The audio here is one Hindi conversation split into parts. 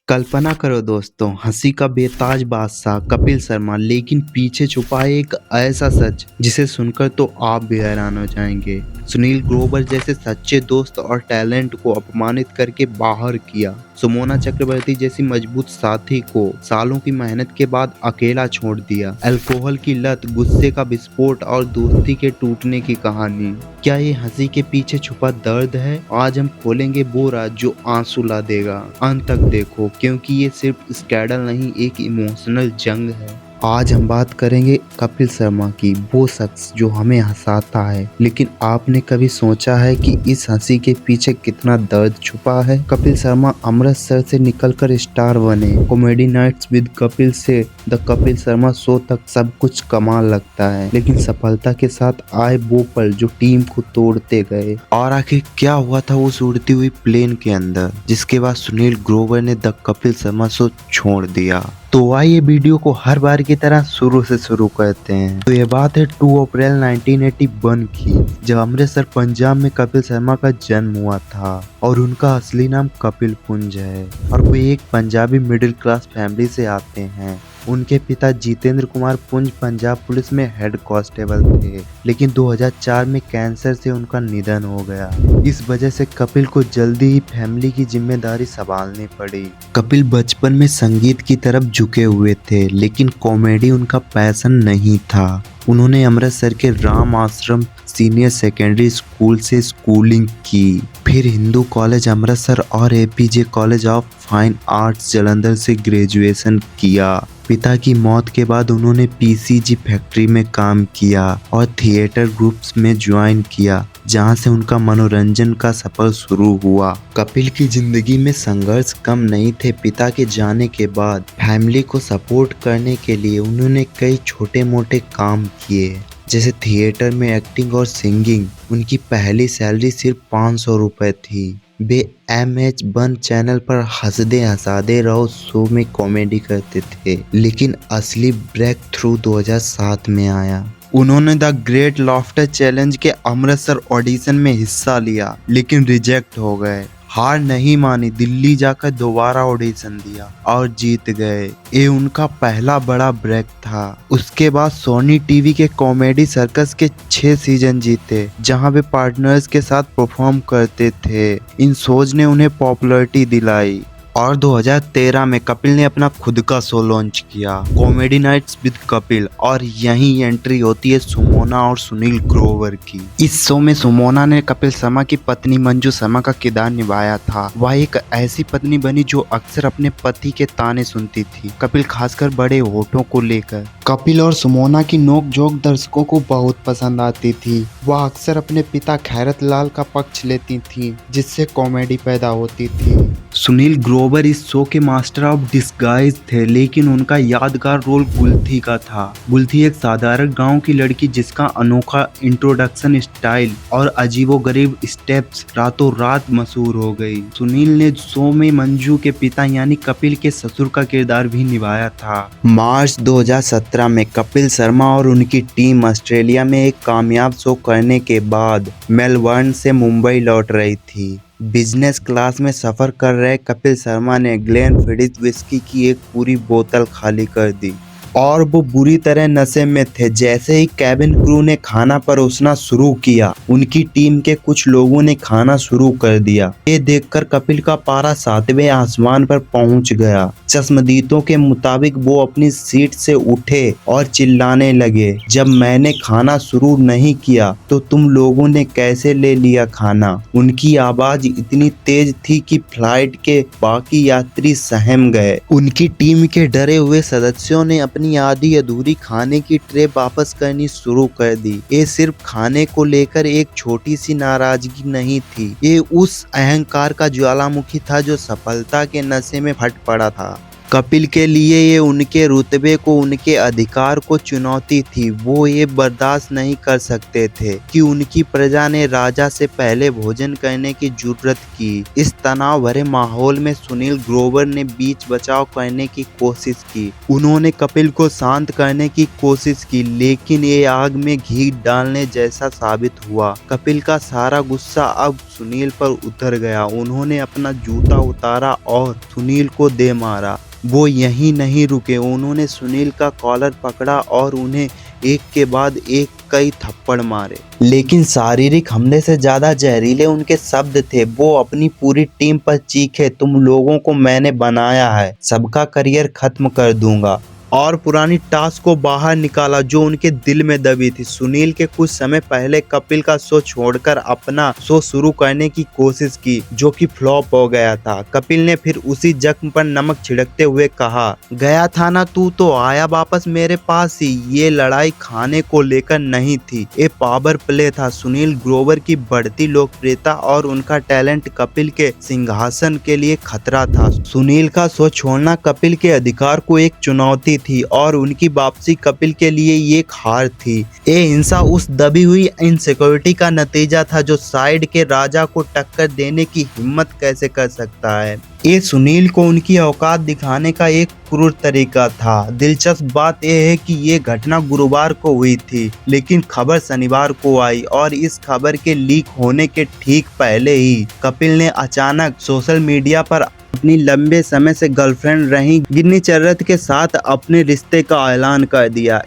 कल्पना करो दोस्तों, हंसी का बेताज बादशाह कपिल शर्मा, लेकिन पीछे छुपा है एक ऐसा सच जिसे सुनकर तो आप भी हैरान हो जाएंगे। सुनील ग्रोवर जैसे सच्चे दोस्त और टैलेंट को अपमानित करके बाहर किया। सुमोना चक्रवर्ती जैसी मजबूत साथी को सालों की मेहनत के बाद अकेला छोड़ दिया। अल्कोहल की लत, गुस्से का विस्फोट और दोस्ती के टूटने की कहानी। क्या ये हंसी के पीछे छुपा दर्द है? आज हम खोलेंगे वो राज जो आंसू ला देगा। अंत तक देखो, क्योंकि ये सिर्फ स्कैंडल नहीं, एक इमोशनल जंग है। आज हम बात करेंगे कपिल शर्मा की, वो शख्स जो हमें हंसाता है, लेकिन आपने कभी सोचा है कि इस हंसी के पीछे कितना दर्द छुपा है? कपिल शर्मा अमृतसर से निकलकर स्टार बने। कॉमेडी नाइट्स विद कपिल से द कपिल शर्मा शो तक सब कुछ कमाल लगता है, लेकिन सफलता के साथ आए वो पल जो टीम को तोड़ते गए। और आखिर क्या हुआ था उस उड़ती हुई प्लेन के अंदर, जिसके बाद सुनील ग्रोवर ने द कपिल शर्मा शो छोड़ दिया? तो आइए वीडियो को हर बार की तरह शुरू से शुरू करते हैं। तो ये बात है 2 अप्रैल 1981 की, जब अमृतसर पंजाब में कपिल शर्मा का जन्म हुआ था और उनका असली नाम कपिल पुंज है और वे एक पंजाबी मिडिल क्लास फैमिली से आते हैं। उनके पिता जितेंद्र कुमार पुंज पंजाब पुलिस में हेड कांस्टेबल थे, लेकिन 2004 में कैंसर से उनका निधन हो गया। इस वजह से कपिल को जल्दी ही फैमिली की जिम्मेदारी संभालनी पड़ी। कपिल बचपन में संगीत की तरफ झुके हुए थे, लेकिन कॉमेडी उनका पैशन नहीं था। उन्होंने अमृतसर के राम आश्रम सीनियर सेकेंडरी स्कूल से स्कूलिंग की, फिर हिंदू कॉलेज अमृतसर और APJ college of fine arts Jalandhar से ग्रेजुएशन किया। पिता की मौत के बाद उन्होंने पीसीजी फैक्ट्री में काम किया और थिएटर ग्रुप्स में ज्वाइन किया, जहां से उनका मनोरंजन का सफर शुरू हुआ। कपिल की जिंदगी में संघर्ष कम नहीं थे। पिता के जाने के बाद फैमिली को सपोर्ट करने के लिए उन्होंने कई छोटे मोटे काम किए, जैसे थिएटर में एक्टिंग और सिंगिंग। उनकी पहली सैलरी सिर्फ 500 रुपए थी। वे MH1 चैनल पर हंस दे हंसा दे रहो शो में कॉमेडी करते थे, लेकिन असली ब्रेक थ्रू 2007 में आया। उन्होंने द ग्रेट लाफ्टर चैलेंज के अमृतसर ऑडिशन में हिस्सा लिया, लेकिन रिजेक्ट हो गए। हार नहीं मानी, दिल्ली जाकर दोबारा ऑडिशन दिया और जीत गए। ये उनका पहला बड़ा ब्रेक था। उसके बाद सोनी टीवी के कॉमेडी सर्कस के 6 सीजन जीते, जहां वे पार्टनर्स के साथ परफॉर्म करते थे। इन शोज ने उन्हें पॉपुलैरिटी दिलाई और 2013 में कपिल ने अपना खुद का शो लॉन्च किया, कॉमेडी नाइट्स विद कपिल, और यहीं एंट्री होती है सुमोना और सुनील ग्रोवर की। इस शो में सुमोना ने कपिल शर्मा की पत्नी मंजू शर्मा का किरदार निभाया था। वह एक ऐसी पत्नी बनी जो अक्सर अपने पति के ताने सुनती थी, कपिल खासकर बड़े होठों को लेकर। कपिल और सुमोना की नोक-झोंक दर्शकों को बहुत पसंद आती थी। वह अक्सर अपने पिता खैरत लाल का पक्ष लेती थी, जिससे कॉमेडी पैदा होती थी। सुनील ग्रोवर इस शो के मास्टर ऑफ डिस्गाइज थे, लेकिन उनका यादगार रोल गुलथी का था। गुलथी एक साधारण गांव की लड़की जिसका अनोखा इंट्रोडक्शन स्टाइल और अजीबोगरीब स्टेप्स रातों रात मशहूर हो गई। सुनील ने शो में मंजू के पिता यानी कपिल के ससुर का किरदार भी निभाया था। मार्च 2017 में कपिल शर्मा और उनकी टीम ऑस्ट्रेलिया में एक कामयाब शो करने के बाद मेलबर्न से मुंबई लौट रही थी। बिजनेस क्लास में सफर कर रहे कपिल शर्मा ने ग्लेनफिडिच विस्की की एक पूरी बोतल खाली कर दी और वो बुरी तरह नशे में थे। जैसे ही कैबिन क्रू ने खाना परोसना शुरू किया, उनकी टीम के कुछ लोगों ने खाना शुरू कर दिया। ये देखकर कपिल का पारा 7वें आसमान पर पहुंच गया। चश्मदीदों के मुताबिक वो अपनी सीट से उठे और चिल्लाने लगे, जब मैंने खाना शुरू नहीं किया तो तुम लोगों ने कैसे ले लिया खाना? उनकी आवाज इतनी तेज थी कि फ्लाइट के बाकी यात्री सहम गए। उनकी टीम के डरे हुए सदस्यों ने अपनी आधी अधूरी खाने की ट्रे वापस करनी शुरू कर दी। ये सिर्फ खाने को लेकर एक छोटी सी नाराजगी नहीं थी, ये उस अहंकार का ज्वालामुखी था जो सफलता के नशे में फट पड़ा था। कपिल के लिए ये उनके रुतबे को, उनके अधिकार को चुनौती थी। वो ये बर्दाश्त नहीं कर सकते थे कि उनकी प्रजा ने राजा से पहले भोजन करने की जुर्रत की। इस तनाव भरे माहौल में सुनील ग्रोवर ने बीच बचाव करने की कोशिश की। उन्होंने कपिल को शांत करने की कोशिश की, लेकिन ये आग में घी डालने जैसा साबित हुआ। कपिल का सारा गुस्सा अब सुनील पर उतर गया। उन्होंने अपना जूता उतारा और सुनील को दे मारा। वो यहीं नहीं रुके, उन्होंने सुनील का कॉलर पकड़ा और उन्हें एक के बाद एक कई थप्पड़ मारे। लेकिन शारीरिक हमले से ज्यादा जहरीले उनके शब्द थे। वो अपनी पूरी टीम पर चीखे, तुम लोगों को मैंने बनाया है, सबका करियर खत्म कर दूंगा। और पुरानी टास्क को बाहर निकाला जो उनके दिल में दबी थी। सुनील के कुछ समय पहले कपिल का शो छोड़कर अपना शो शुरू करने की कोशिश की, जो कि फ्लॉप हो गया था। कपिल ने फिर उसी जख्म पर नमक छिड़कते हुए कहा, गया था ना तू तो आया वापस मेरे पास ही। ये लड़ाई खाने को लेकर नहीं थी, ये पावर प्ले था। सुनील ग्रोवर की बढ़ती लोकप्रियता और उनका टैलेंट कपिल के सिंहासन के लिए खतरा था। सुनील का शो छोड़ना कपिल के अधिकार को एक चुनौती थी और उनकी वापसी कपिल के लिए ये एक हार थी। ये हिंसा उस दबी हुई इनसिक्योरिटी का नतीजा था जो साइड के राजा को टक्कर देने की हिम्मत कैसे कर सकता है। ये सुनील को उनकी औकात दिखाने का एक क्रूर तरीका था। दिलचस्प बात यह है कि ये घटना गुरुवार को हुई थी, लेकिन खबर शनिवार को आई और इस खबर के लीक होने के ठीक पहले ही कपिल ने अचानक सोशल मीडिया पर अपनी लंबे समय से गर्लफ्रेंड रही गिन्नी चर्रत के साथ अपने रिश्ते का ऐलान कर दिया।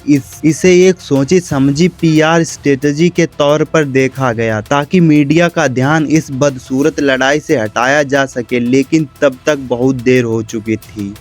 इसे एक सोची समझी पीआर स्ट्रेटजी के तौर पर देखा गया ताकि मीडिया का ध्यान इस बदसूरत लड़ाई से हटाया जा सके, लेकिन तब तक बहुत देर हो चुकी थी।